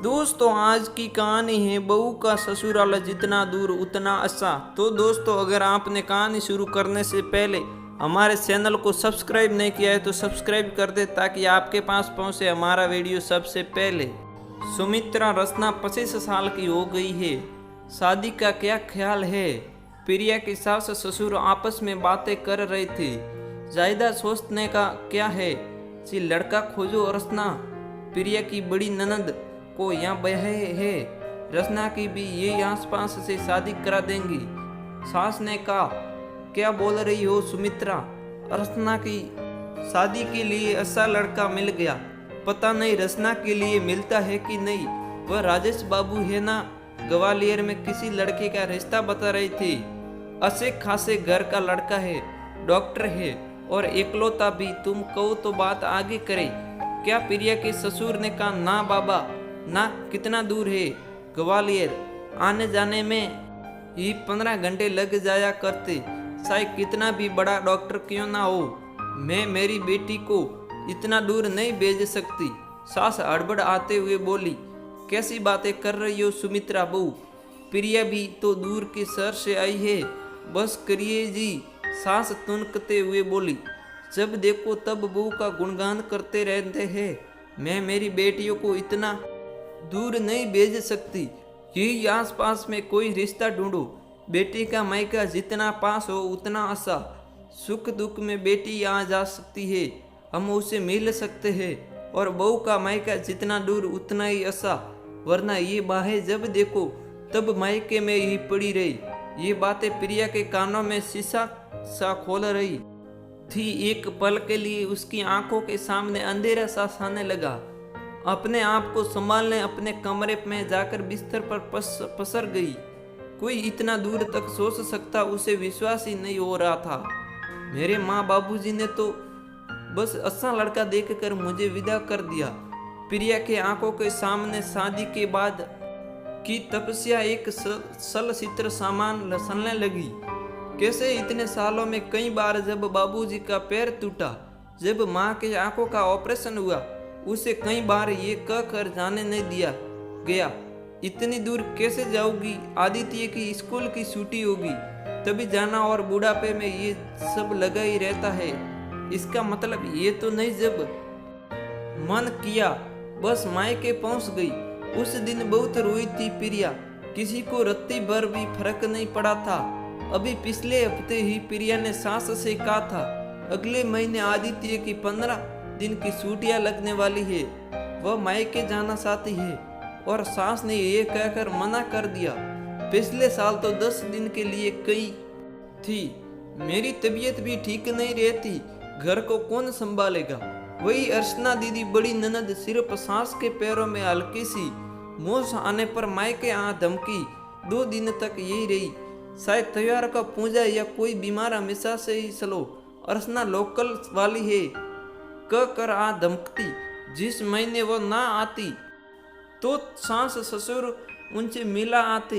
दोस्तों आज की कहानी है बहू का ससुराल जितना दूर उतना अच्छा। तो दोस्तों अगर आपने कहानी शुरू करने से पहले हमारे चैनल को सब्सक्राइब नहीं किया है तो सब्सक्राइब कर दे ताकि आपके पास पहुंचे हमारा वीडियो सबसे पहले। सुमित्रा रचना 25 साल की हो गई है। शादी का क्या ख्याल है? प्रिया की सास ससुर आपस में बातें कर रहे थे। जायदाद सोचने का क्या है कि लड़का खोजो। रचना प्रिया की बड़ी ननद को यहाँ ब्याहे है। रचना की भी ये आसपास से शादी करा देंगी। सास ने कहा क्या बोल रही हो सुमित्रा? रचना की शादी के लिए अच्छा लड़का मिल गया। पता नहीं रचना के लिए मिलता है कि नहीं। वह राजेश बाबू है ना, ग्वालियर में किसी लड़के का रिश्ता बता रही थी। अच्छे खासे घर का लड़का है, डॉक्टर है और एकलौता भी। तुम कहो तो बात आगे करे। क्या प्रिया के ससुर ने कहा ना बाबा ना। कितना दूर है ग्वालियर? आने जाने में ही 15 घंटे लग जाया करते। चाहे कितना भी बड़ा डॉक्टर क्यों ना हो, मैं मेरी बेटी को इतना दूर नहीं भेज सकती। सास हड़बड़ आते हुए बोली कैसी बातें कर रही हो सुमित्रा बहू? प्रिया भी तो दूर के शहर से आई है। बस करिए जी, सास तुनकते हुए बोली। जब देखो तब बहू का गुणगान करते रहते हैं। मैं मेरी बेटियों को इतना दूर नहीं भेज सकती। यही आसपास में कोई रिश्ता ढूंढो। बेटी का मायका जितना पास हो उतना अच्छा। सुख दुख में बेटी आ जा सकती है, हम उसे मिल सकते हैं। और बहू का मायका जितना दूर उतना ही अच्छा, वरना ये बाहें जब देखो तब मायके में ही पड़ी रही। ये बातें प्रिया के कानों में शीशा सा खोल रही थी। एक पल के लिए उसकी आंखों के सामने अंधेरा सा छाने लगा। अपने आप को संभालने अपने कमरे में जाकर बिस्तर पर पसर गई। कोई इतना दूर तक सोच सकता, उसे विश्वास ही नहीं हो रहा था। मेरे माँ बाबूजी ने तो बस अच्छा लड़का देखकर मुझे विदा कर दिया। प्रिया के आंखों के सामने शादी के बाद की तपस्या एक सल चित्र सामान लसलने लगी। कैसे इतने सालों में कई बार जब बाबूजी का पैर टूटा, जब माँ के आंखों का ऑपरेशन हुआ, उसे कई बार ये कह कर जाने नहीं दिया गया। इतनी दूर कैसे जाऊंगी? आदित्य की स्कूल की छुट्टी होगी तभी जाना, और बुढ़ापे में ये सब लगा ही रहता है। इसका मतलब ये तो नहीं जब मन किया बस मायके पहुंच गई। उस दिन बहुत रोई थी प्रिया। किसी को रत्ती भर भी फर्क नहीं पड़ा था। अभी पिछले हफ्ते ही प्रिया ने सास से कहा था अगले महीने आदित्य की 15 दिन की छुट्टियां लगने वाली है, वह मायके जाना चाहती है। और सास ने ये कहकर मना कर दिया। पिछले साल तो 10 दिन के लिए गई थी। मेरी तबीयत भी ठीक नहीं रहती, घर को कौन संभालेगा? वही अर्चना दीदी बड़ी ननद सिर्फ सास के पैरों में हल्की सी मोच आने पर मायके आ धमकी। 2 दिन तक यही रही। शायद त्योहार का पूजा या कोई बीमार हमेशा से ही चलो। अर्चना लोकल वाली है कह कर आ धमकती। जिस महीने वो ना आती तो सास ससुर उनसे मिला आते।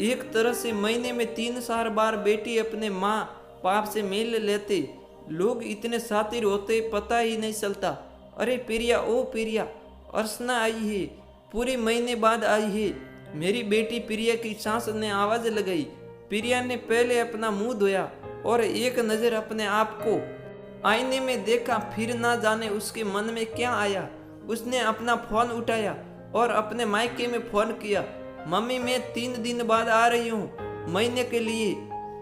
एक तरह से महीने में 3-4 बार बेटी अपने माँ बाप से मिल लेते। लोग इतने शातिर होते पता ही नहीं चलता। अरे प्रिया, ओ प्रिया, अर्चना आई है, पूरे महीने बाद आई है। मेरी बेटी प्रिया की सास ने आवाज लगाई। प्रिया ने पहले अपना मुंह धोया और एक नजर अपने आप को आईने में देखा। फिर ना जाने उसके मन में क्या आया। उसने अपना फोन उठाया और अपने मायके में फोन किया। मम्मी मैं 3 दिन बाद आ रही हूँ महीने के लिए।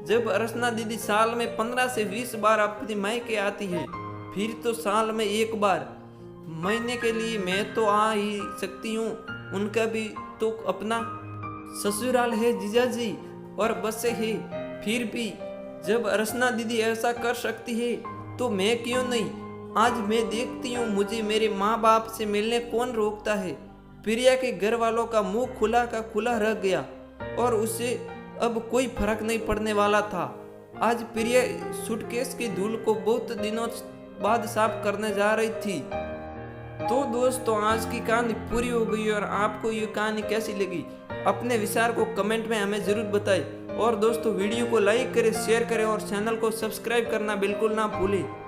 जब अर्चना दीदी साल में 15 से 20 बार अपने मायके आती है, फिर तो साल में 1 बार महीने के लिए मैं तो आ ही सकती हूँ। उनका भी तो अपना ससुराल है जीजा जी, और बसे है। फिर भी जब अर्चना दीदी ऐसा कर सकती है तो मैं क्यों नहीं? आज मैं देखती हूँ मुझे मेरे माँ बाप से मिलने कौन रोकता है। प्रिया के घर वालों का मुंह खुला का खुला रह गया और उसे अब कोई फर्क नहीं पड़ने वाला था। आज प्रिया सूटकेस की धूल को बहुत दिनों बाद साफ करने जा रही थी। तो दोस्तों आज की कहानी पूरी हो गई। और आपको ये कहानी कैसी लगी अपने विचार को कमेंट में हमें जरूर बताएं। और दोस्तों वीडियो को लाइक करें, शेयर करें और चैनल को सब्सक्राइब करना बिल्कुल ना भूलें।